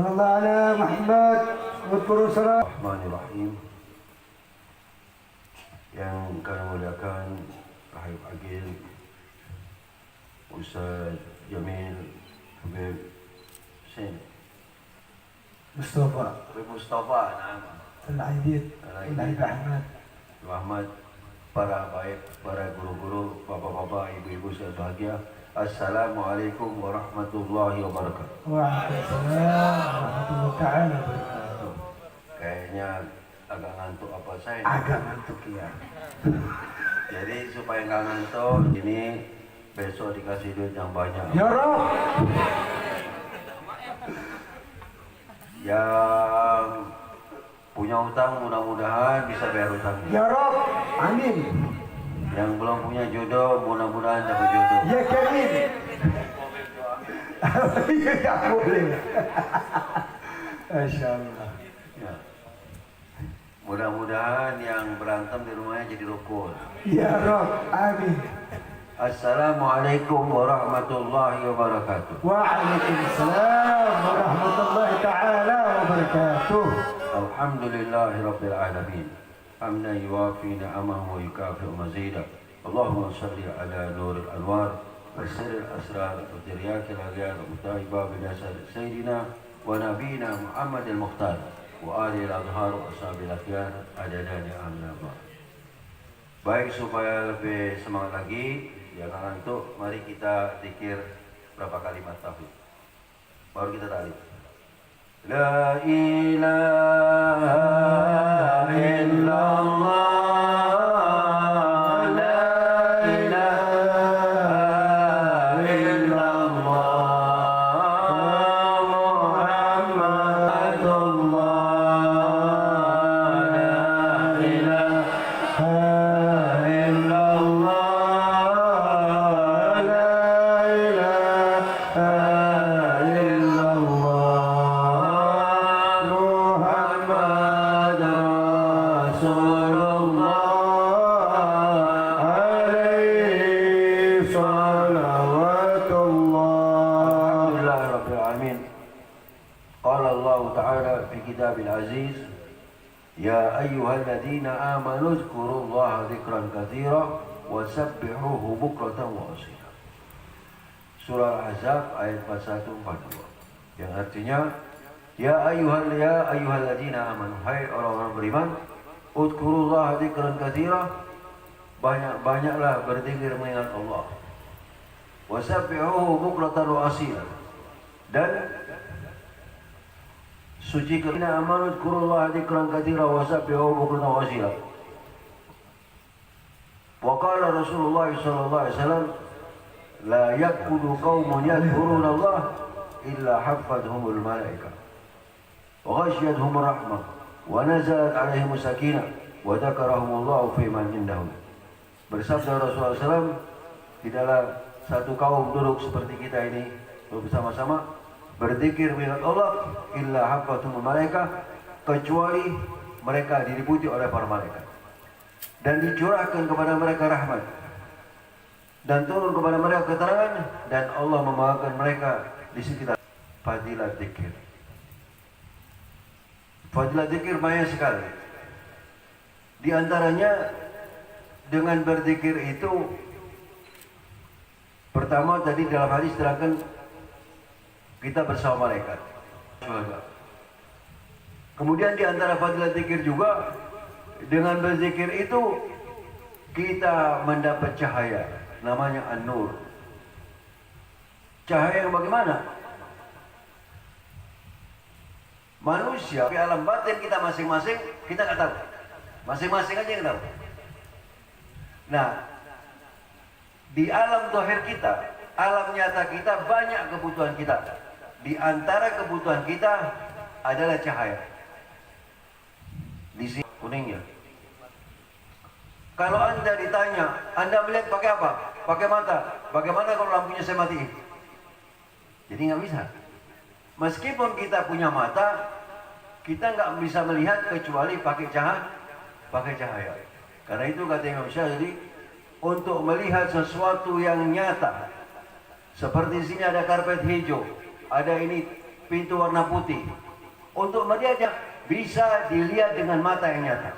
Sallallahu alaihi Muhammad. Wadkuru salam. Bismillahirrahmanirrahim. Yang kami muliakan Rahib Agil, Ustaz Jamil, Habib Hussein, Mustafa. Habib Mustafa, Al-Aidid. Al-Aidid Ahmad. Rahmat, para baik, para guru-guru, bapak-bapak, ibu-ibu saya bahagia. Assalamualaikum warahmatullahi wabarakatuh. Waalaikumsalam warahmatullahi taala wabarakatuh. Kayaknya agak ngantuk apa saya? Agak ngantuk ya. Jadi supaya nggak ngantuk, ini besok dikasih duit yang banyak. Ya Rob. Yang punya utang mudah-mudahan bisa bayar utang. Ya Rob. Amin. Yang belum punya jodoh mudah-mudahan dapat jodoh. Ya Karim. Ya boleh. Masya Allah. Ya. Mudah-mudahan yang berantem di rumahnya jadi rukun. Ya Rob. Amin. Assalamualaikum warahmatullahi wabarakatuh. Waalaikumsalam warahmatullahi taala wabarakatuh. Alhamdulillahi rabbil alamin. حمدا يوافي نعمه ويكافئ مزيدا اللهم صل على نور الانوار وسر الاسرار وترياك الاغيار ومفتاح باب نصر سيدنا ونبينا محمد المختار واله الاظهار واصحاب الاخيار عدد نعمنا. Baik, supaya lebih semangat lagi, jangan ngantuk, mari kita zikir berapa kalimat tauhid. Baru kita tahlil. La ilaha illallah, la ilaha illallah, Muhammadullah, la ilaha illallah, la ilaha illallah. كتاب العزيز يا أيها الذين آمنوا اذكروا الله ذكرا كثيرا وسبحوه بكرة وأصيلا. Surah Al-Ahzab ayat 41-42 yang artinya ya ayyuhalladzina amanu, hai orang-orang beriman, udkurullaha dzikran katsira, banyak-banyaklah berzikir mengingat Allah, wasabbihuhu bukratan wa asila, dan suci kerana amanu dzkurullaha dzikran katsira wasabbihuhu bukratan wa asila. Wa qala Rasulullah sallallahu alaihi wasallam la yakulu qaumun yadhkuruna Allah illa haffadhumul malaikah wa ghashiyatuhumur rahmah wa nazalat alaihim sakinah wa dzakarahumullahu fi man indahum. Bersabda Rasulullah SAW, tidaklah satu kaum duduk seperti kita ini bersama-sama berzikir mengingat Allah illa haffadhumul malaikah, kecuali mereka diliputi oleh para malaikat dan dicurahkan kepada mereka rahmat dan turun kepada mereka keterangan, dan Allah membawakan mereka di sekitar. Fadilat zikir, fadilat zikir banyak sekali. Di antaranya dengan berzikir itu, pertama tadi dalam hadis terangkan kita bersama malaikat. Kemudian di antara fadilat zikir juga, dengan berzikir itu kita mendapat cahaya, namanya an-nur. Cahaya yang bagaimana? Manusia di alam batin kita masing-masing, kita nggak tahu. Masing-masing aja yang tahu. Nah, di alam zahir kita, alam nyata kita, banyak kebutuhan kita. Di antara kebutuhan kita adalah cahaya. Di sini kuningnya. Kalau Anda ditanya, Anda melihat pakai apa? Pakai mata. Bagaimana kalau lampunya saya matiin? Jadi nggak bisa. Meskipun kita punya mata, kita nggak bisa melihat kecuali pakai cahaya. Karena itu kata Imam Syazili, untuk melihat sesuatu yang nyata, seperti di sini ada karpet hijau, ada ini pintu warna putih. Untuk melihat yang bisa dilihat dengan mata yang nyata.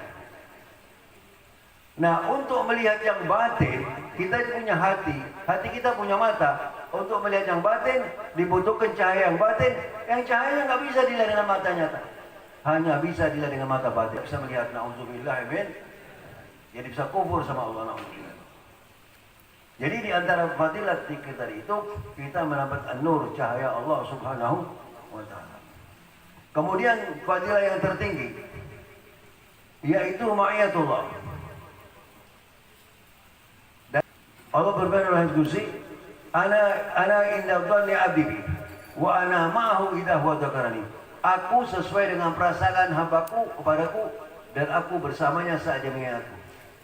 Nah, untuk melihat yang batin, kita punya hati, hati kita punya mata. Untuk melihat yang batin, dibutuhkan cahaya yang batin, yang cahayanya nggak bisa dilihat dengan mata nyata. Hanya bisa dilihat dengan mata batin. Bisa melihat, na'udzubillah, amin. Jadi bisa kufur sama Allah, na'udzubillah. Jadi di antara fadilat zikir tadi itu, kita mendapat an-nur, cahaya Allah subhanahu wa ta'ala. Kemudian fadilah yang tertinggi, yaitu ma'iyatullah. Dan Allah berfirman dalam kursi, ana inda dhanni 'abdi bi wa ana ma'ahu idza huwa dzakarani. Aku sesuai dengan perasaan hambaku kepadaku dan aku bersamanya saat dia mengingatku.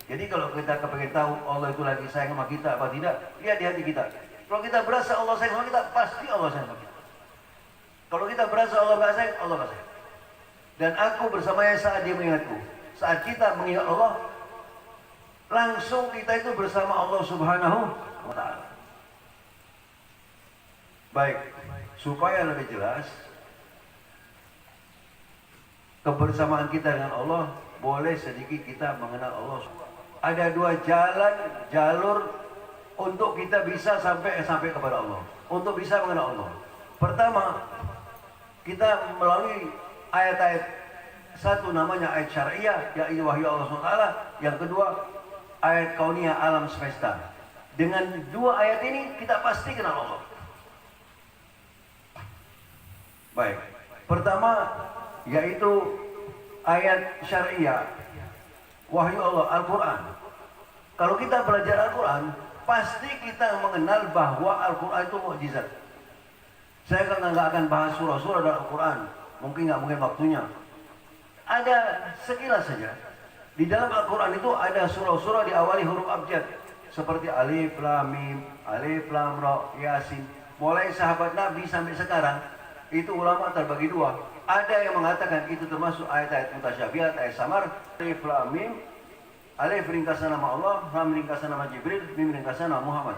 Jadi kalau kita kepengen tahu Allah itu lagi sayang sama kita apa tidak, lihat di hati kita. Kalau kita berasa Allah sayang sama kita, pasti Allah sayang sama kita. Kalau kita berasa Allah nggak sayang, Allah nggak sayang. Dan aku bersamanya saat dia mengingatku. Saat kita mengingat Allah, langsung kita itu bersama Allah subhanahu wa ta'ala. Baik, supaya lebih jelas, kebersamaan kita dengan Allah, boleh sedikit kita mengenal Allah. Ada dua jalur untuk kita bisa sampai kepada Allah, untuk bisa mengenal Allah. Pertama, kita melalui ayat-ayat. Satu namanya ayat syariah, yaitu wahyu Allah SWT. Yang kedua, ayat kauniyah alam semesta. Dengan dua ayat ini kita pasti kenal Allah. Baik, pertama yaitu ayat syariah, wahyu Allah, Al-Quran. Kalau kita belajar Al-Quran, pasti kita mengenal bahwa Al-Quran itu mukjizat. Saya nggak akan bahas surah-surah dalam Al-Quran, mungkin waktunya. Ada sekilas saja. Di dalam Al-Quran itu ada surah-surah diawali huruf abjad, seperti Alif Lam Mim, Alif Lam Ra, Yasin. Mulai sahabat Nabi sampai sekarang, itu ulama terbagi dua. Ada yang mengatakan itu termasuk ayat-ayat mutasyabihat, ayat samar. Alif Lam Mim, Alif ringkasan nama Allah, Lam ringkasan nama Jibril, Mim ringkasan nama Muhammad.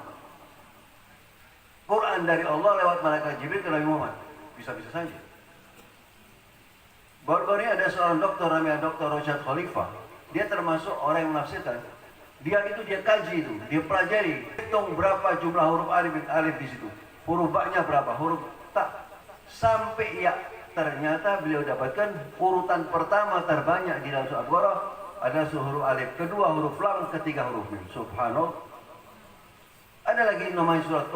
Quran dari Allah lewat malaikat Jibril ke Nabi Muhammad. Bisa-bisa saja. Baru-baru ini ada seorang dokter namanya Dr. Rosyad Khalifah. Dia termasuk orang yang menafsirkan. Dia kaji itu, dia pelajari, hitung berapa jumlah huruf alif di situ. Huruf ba-nya berapa, huruf ta sampai ya. Ternyata beliau dapatkan urutan pertama terbanyak di dalam surat Al-Baqarah adalah huruf alif, kedua huruf lam, ketiga huruf mim. Subhanallah. Ada lagi namanya surat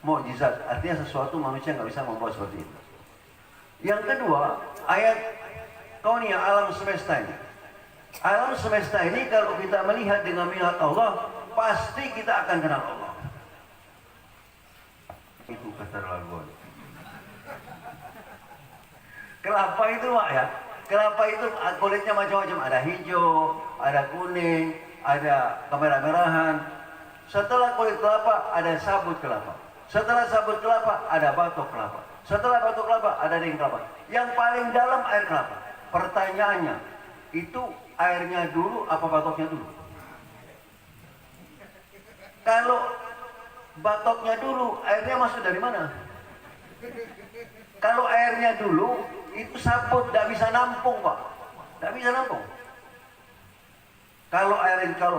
mukjizat, artinya sesuatu manusia nggak bisa membuat seperti itu. Yang kedua, ayat kauniyah alam semesta ini. Alam semesta ini kalau kita melihat dengan melihat Allah, pasti kita akan kenal Allah. Itu keterlaluan. Kelapa itu Pak ya, kelapa itu kulitnya macam-macam, ada hijau, ada kuning, ada kemerah-merahan. Setelah kulit kelapa ada sabut kelapa. Setelah sabut kelapa ada batok kelapa. Setelah batok kelapa ada daging kelapa. Yang paling dalam air kelapa. Pertanyaannya, itu airnya dulu apa batoknya dulu? Kalau batoknya dulu, airnya masuk dari mana? Kalau airnya dulu, itu sabut, tidak bisa nampung Pak. Tidak bisa nampung. Kalau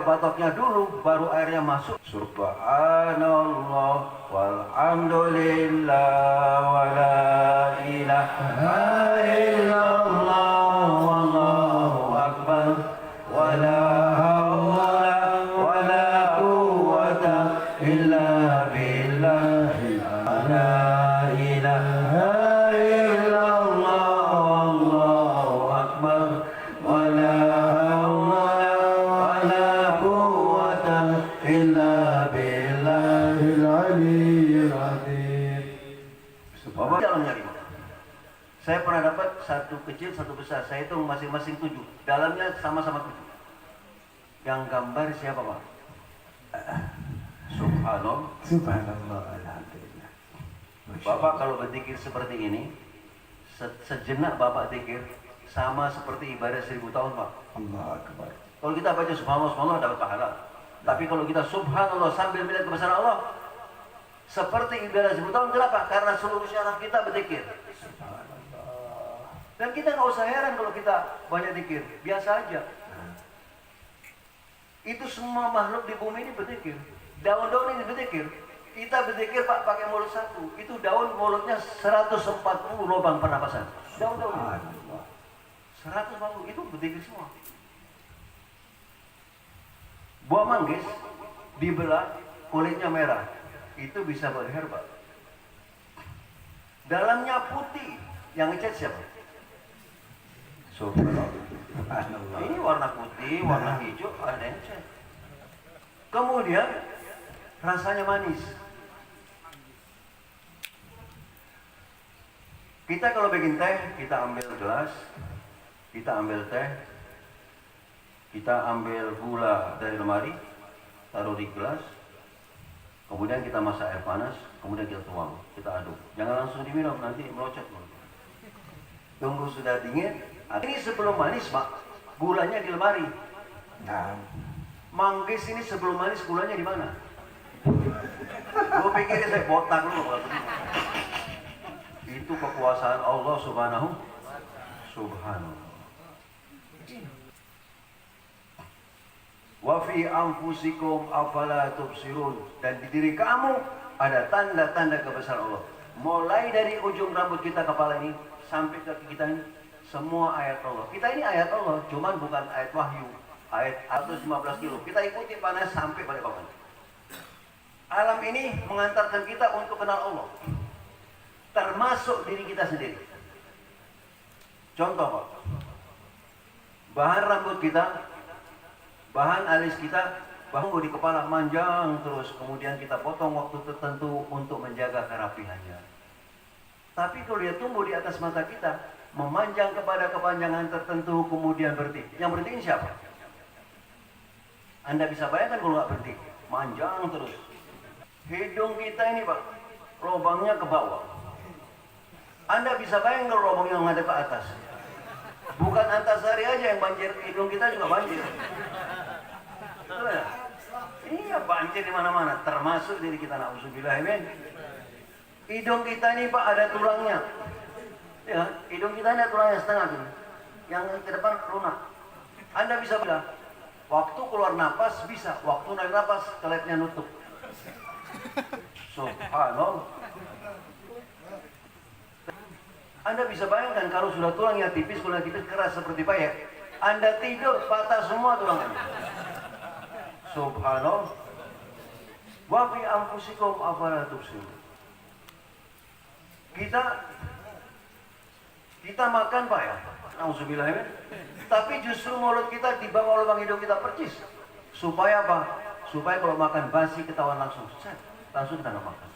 batoknya dulu, baru airnya masuk. Subhanallah walhamdulillah wa la ilaha illallah wallahu akbar wa la hawla wa la quwwata illa billah la ilaha illallah wallahu akbar wa la Bapak dalamnya 5. Saya pernah dapat satu kecil, satu besar. Saya hitung masing-masing 7. Dalamnya sama-sama 7. Yang gambar siapa Pak? Subhanallah. Subhanallah, alhamdulillah. Bapak kalau berzikir seperti ini, sejenak Bapak zikir sama seperti ibadah 1000 tahun Pak. Allah Akbar. Kalau kita baca subhanallah, subhanallah dapat pahala. Tapi kalau kita subhanallah sambil melihat kebesaran Allah, Seperti ibadah 10 tahun. Kenapa? Karena seluruh syaraf kita berzikir. Subhanallah. Dan kita nggak usah heran kalau kita banyak zikir. Biasa aja. Itu semua makhluk di bumi ini berzikir. Daun-daun ini berzikir. Kita berzikir Pak pakai mulut satu. Itu daun mulutnya 140 lubang pernapasan. Daun-daun. Subhanallah. 140 itu berzikir semua. Buah manggis dibelah, kulitnya merah. Itu bisa berherba. Dalamnya putih. Yang ngecat siapa? Subhanallah. Ini warna putih, warna hijau, ada yang cat. Kemudian rasanya manis. Kita kalau bikin teh, kita ambil gelas, kita ambil teh, kita ambil gula dari lemari, taruh di gelas, kemudian kita masak air panas, kemudian kita tuang, kita aduk. Jangan langsung diminum, nanti melocot. Tunggu sudah dingin. Ini sebelum manis, Pak, gulanya di lemari. Nah, Manggis ini sebelum manis, gulanya di mana? Gue pikir saya botak dulu. Itu kekuasaan Allah Subhanahu. Wa fi anfusikum afala tubsirun. Dan di diri kamu ada tanda-tanda kebesaran Allah. Mulai dari ujung rambut kita kepala ini sampai kaki kita ini, semua ayat Allah. Kita ini ayat Allah, cuman bukan ayat wahyu. Ayat 115 kilo. Kita ikuti panas sampai pada bangun. Alam ini mengantarkan kita untuk kenal Allah. Termasuk diri kita sendiri. Contoh Pak. Bahan rambut kita, bahan alis kita, bahu di kepala manjang terus. Kemudian kita potong waktu tertentu untuk menjaga kerapihannya. Tapi kalau dia tumbuh di atas mata kita, memanjang kepada kepanjangan tertentu, kemudian berhenti. Yang berhenti ini siapa? Anda bisa bayangkan kalau nggak berhenti, manjang terus. Hidung kita ini Pak, lubangnya ke bawah. Anda bisa bayangkan kalau lubangnya ngadep ke atas. Bukan Antasari aja yang banjir, hidung kita juga banjir. Betul ya? Iya banjir di mana-mana, termasuk diri kita. Na'udzubillah min. Hidung kita ini Pak ada tulangnya. Ya, hidung kita ini ada tulangnya setengah tuh. Yang ke depan lunak. Anda bisa bilang, waktu keluar napas bisa, waktu naik napas keletnya nutup. Subhanallah. Anda bisa bayangkan kalau sudah tulangnya tipis, kulitnya tipis, keras seperti payet. Anda tidur, patah semua tulang Anda. Subhanallah. Wa fi anfusikum afala tubsirun. Kita makan Pak ya. Nauzubillah. Tapi justru mulut kita di bawah lubang hidung kita percis. Supaya apa? Supaya kalau makan basi ketahuan langsung. Langsung kita nggak makan.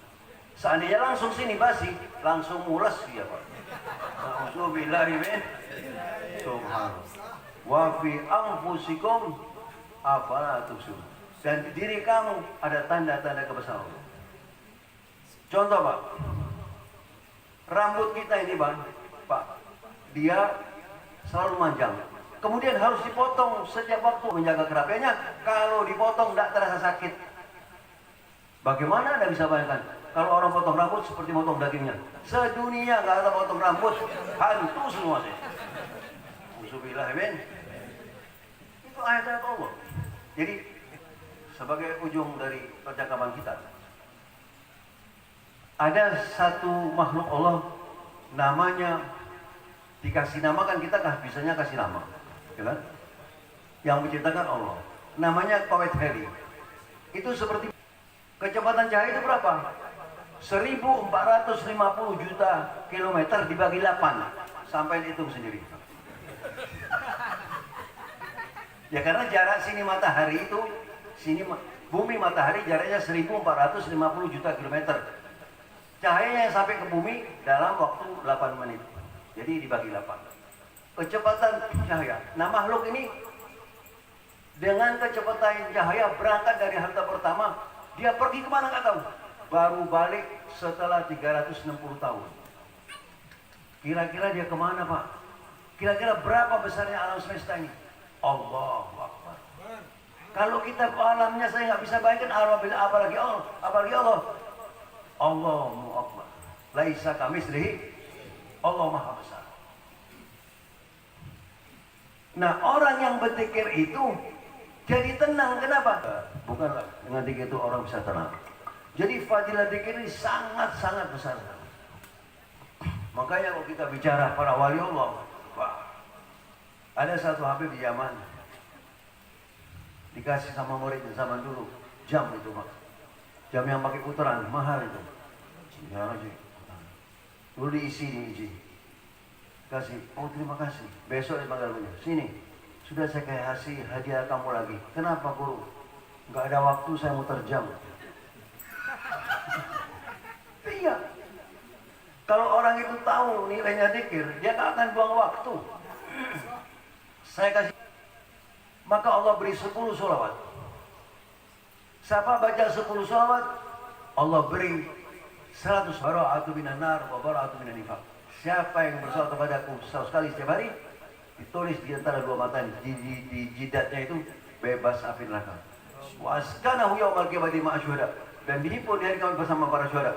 Seandainya langsung sini basi, langsung mules dia Pak. Nauzubillah. Subhanallah. Wa fi anfusikum afala tubsirun. Dan di diri kamu ada tanda-tanda kebesaran Allah. Contoh Pak. Rambut kita ini Pak, dia selalu manjang. Kemudian harus dipotong setiap waktu menjaga kerapiannya. Kalau dipotong tidak terasa sakit. Bagaimana Anda bisa bayangkan? Kalau orang potong rambut seperti potong dagingnya. Sedunia nggak ada potong rambut, hantu semua sih. Uzubillah min. Itu ayat-ayat Allah. Jadi sebagai ujung dari percakapan kita, ada satu makhluk Allah namanya dikasih nama kan kita bisanya kasih nama, ya kan? Yang menciptakan Allah, namanya Kawet Heli. Itu seperti kecepatan cahaya itu berapa? 1450 juta kilometer dibagi 8, sampai dihitung sendiri. Ya karena jarak sini matahari itu, sini bumi matahari jaraknya 1450 juta kilometer. Cahayanya yang sampai ke bumi dalam waktu 8 menit. Jadi dibagi 8. Kecepatan cahaya. Nah makhluk ini dengan kecepatan cahaya berangkat dari harta pertama, dia pergi kemana nggak tahu. Baru balik setelah 360 tahun. Kira-kira dia kemana Pak? Kira-kira berapa besarnya alam semesta ini? Allahu Akbar. Kalau kita ke alamnya saya nggak bisa bayangkan apalagi Allah. Allahu Akbar. Laisa kamitslihi, Allah Maha Besar. Nah, orang yang berzikir itu jadi tenang. Kenapa? Bukanlah dengan zikir itu orang bisa tenang. Jadi fadilah zikir ini sangat-sangat besar. Makanya kalau kita bicara para wali Allah, wah, ada satu Habib di Yaman dikasih sama murid zaman dulu jam itu, Pak. Jam yang pakai putaran, mahal itu. Ya, dulu diisi. Kasih, oh terima kasih. Besok dia panggil punya, sini. Sudah saya kasih hadiah kamu lagi. Kenapa guru? Enggak ada waktu, saya muter jam. Iya. Kalau orang itu tahu nilainya zikir, dia tak akan buang waktu. Saya kasih, maka Allah beri 10 sholawat. Siapa baca 10 sholawat, Allah beri 100 bara'atu minan nar wa bara'atu minan nifaq. Siapa yang bersolat kepadaku 100 kali setiap hari, ditulis di antara dua mata di jidatnya itu bebas api neraka. Wa askanahu yaumal qiyamati ma'a syuhada, dan dihimpun di hari kiamat bersama para syuhada.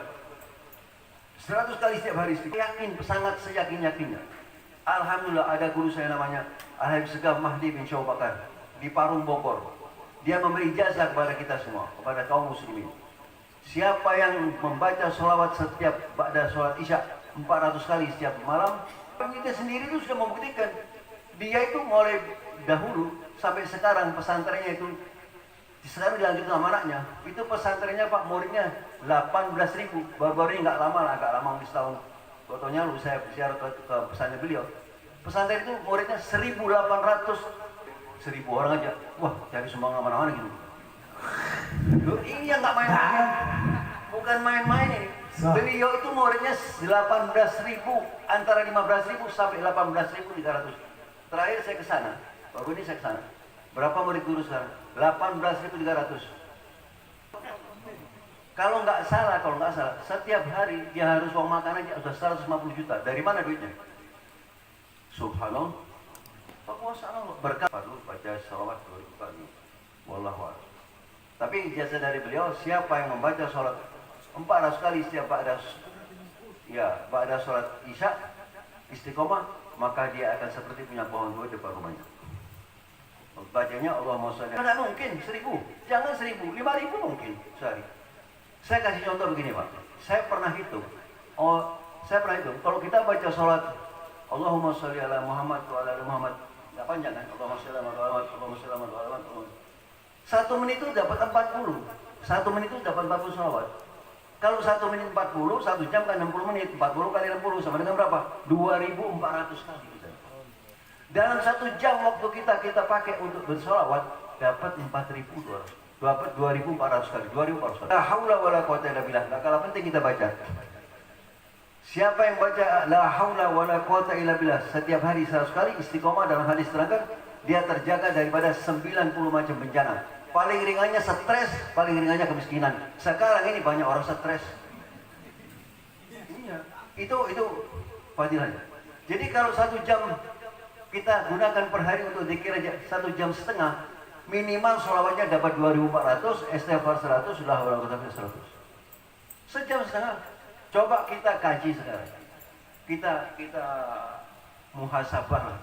100 kali setiap hari, yakin, sangat seyakin-yakinnya. Alhamdulillah ada guru saya namanya Al-Habib Segaf Mahdi bin Syawbakar di Parung Bogor. Dia memberi jasa kepada kita semua, kepada kaum muslimin. Siapa yang membaca sholawat setiap ba'da sholat isya 400 kali setiap malam, kita sendiri itu sudah membuktikan. Dia itu mulai dahulu sampai sekarang pesantrennya itu, sekarang dilanjutkan sama anaknya, itu pesantrennya Pak, muridnya 18.000. Baru-baru ini agak lama, mungkin setahun. Fotonya lu saya ziarah ke pesantren beliau. Pesantren itu muridnya 1.800, 1.000 orang aja. Wah, cari sumbangan mana-mana gitu. Loh, ini yang nggak main-main, bukan main-main ini. Beliau itu muridnya 18.000, antara 15.000 sampai 18.300. Terakhir saya ke sana, baru ini saya ke sana. Berapa murid guru sekarang? 18.300. Kalau nggak salah, setiap hari dia harus uang makan aja sudah 150 juta. Dari mana duitnya? Subhanallah. Kekuasaan Allah. Berkat dulu baca sholawat 2000 kali. Wallahu a'lam. Tapi jasa dari beliau, siapa yang membaca sholat 400 kali setiap ba'da sholat isya istiqomah, maka dia akan seperti punya pohon tua di depan rumahnya. Bacanya Allahumma sholli. Tidak mungkin 1.000, jangan 1.000, 5.000 mungkin sehari. Saya kasih contoh begini Pak, saya pernah hitung. Kalau kita baca sholat Allahumma sholli ala Muhammad wa ala Muhammad, nggak panjang kan? Allahumma sholli ala Muhammad, Allahumma sholli ala Muhammad. 1 menit itu dapat 40. 1 menit itu dapat 40 sholawat. Kalau 1 menit 40, 1 jam kan 60 menit. 40 kali 60 sama dengan berapa? 2.400 kali. Dalam 1 jam waktu kita pakai untuk bersolawat, dapat 4.200. Dapat 2.400 kali. 2.400 kali. La haula wa la quwata illa billah. Nah, kalau penting kita baca. Siapa yang baca la haula wa la quwata illa billah setiap hari 100 kali, istiqomah, dalam hadis terangkan, dia terjaga daripada 90 macam bencana. Paling ringannya stres, paling ringannya kemiskinan. Sekarang ini banyak orang stres. Iya, itu fadilahnya. Jadi kalau 1 jam kita gunakan per hari untuk zikir aja 1,5 jam, minimal sholawatnya dapat 2.400, istighfar 100, sudah berapa 100. 1,5 jam. Coba kita kaji sekarang. Kita muhasabah lah.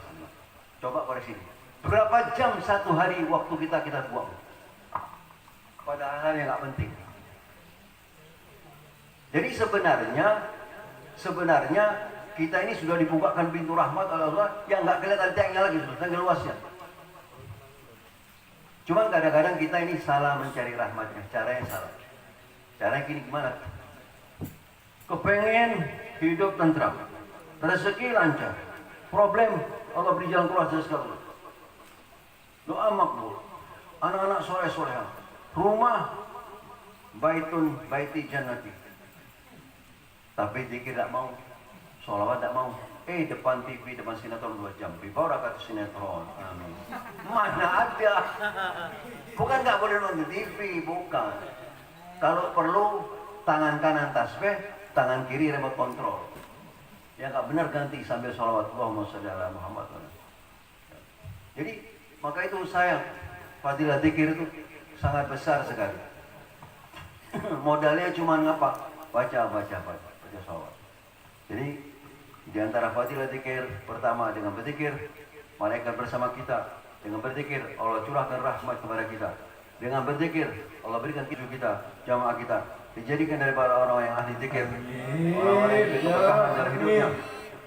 Coba koreksi. Berapa jam 1 hari waktu kita buang pada hal yang nggak penting. Jadi sebenarnya kita ini sudah dibukakan pintu rahmat oleh Allah yang nggak kelihatan tiangnya lagi, saking luasnya. Cuman kadang-kadang kita ini salah mencari rahmatnya, caranya salah. Caranya gini, gimana? Kepengen hidup tentram, rezeki lancar, problem Allah beri jalan keluar sekali. Doa makbul, anak-anak soleh-soleha, rumah baiti jannati. Tapi zikir tidak mau, sholawat tidak mau. Depan TV, depan sinetron 2 jam. Bibarakat sinetron. Amin. Mana ada? Bukan nggak boleh nonton TV, bukan. Kalau perlu tangan kanan tasbih, tangan kiri remote control. Yang nggak benar ganti sambil sholawat Allahumma sholli ala Muhammad. Jadi maka itu sayang, fadilah zikir itu sangat besar sekali. Modalnya cuma ngapa? baca salawat. Jadi di antara fadilah zikir pertama dengan berzikir, malaikat bersama kita. Dengan berzikir Allah curahkan rahmat kepada kita. Dengan berzikir Allah berikan kita, jamaah kita dijadikan daripada orang-orang yang ahli zikir, orang-orang yang diberi keberkahan dalam hidupnya,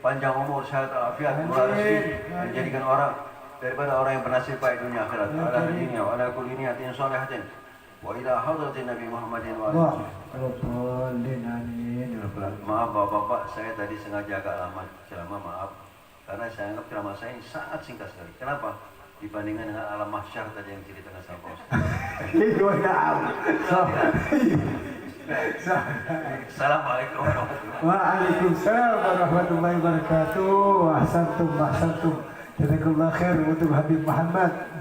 panjang umur, sehat, afiat, murah rezeki, menjadikan orang daripada orang yang bernasib baik dunia akhirat. Ala dunia, ala kulli niyatin shalihatin. Wa ila hadratin Nabi Muhammadin wa alihi. Maaf bapak-bapak, saya tadi sengaja agak lama ceramah, maaf. Karena saya anggap ceramah saya ini sangat singkat sekali. Kenapa? Dibandingkan dengan alam mahsyar tadi yang ceritakan sama Pak Ustaz. Assalamualaikum warahmatullahi wabarakatuh. Waalaikumsalam warahmatullahi wabarakatuh. Ahsantum. Jazakallah khair untuk Habib Muhammad.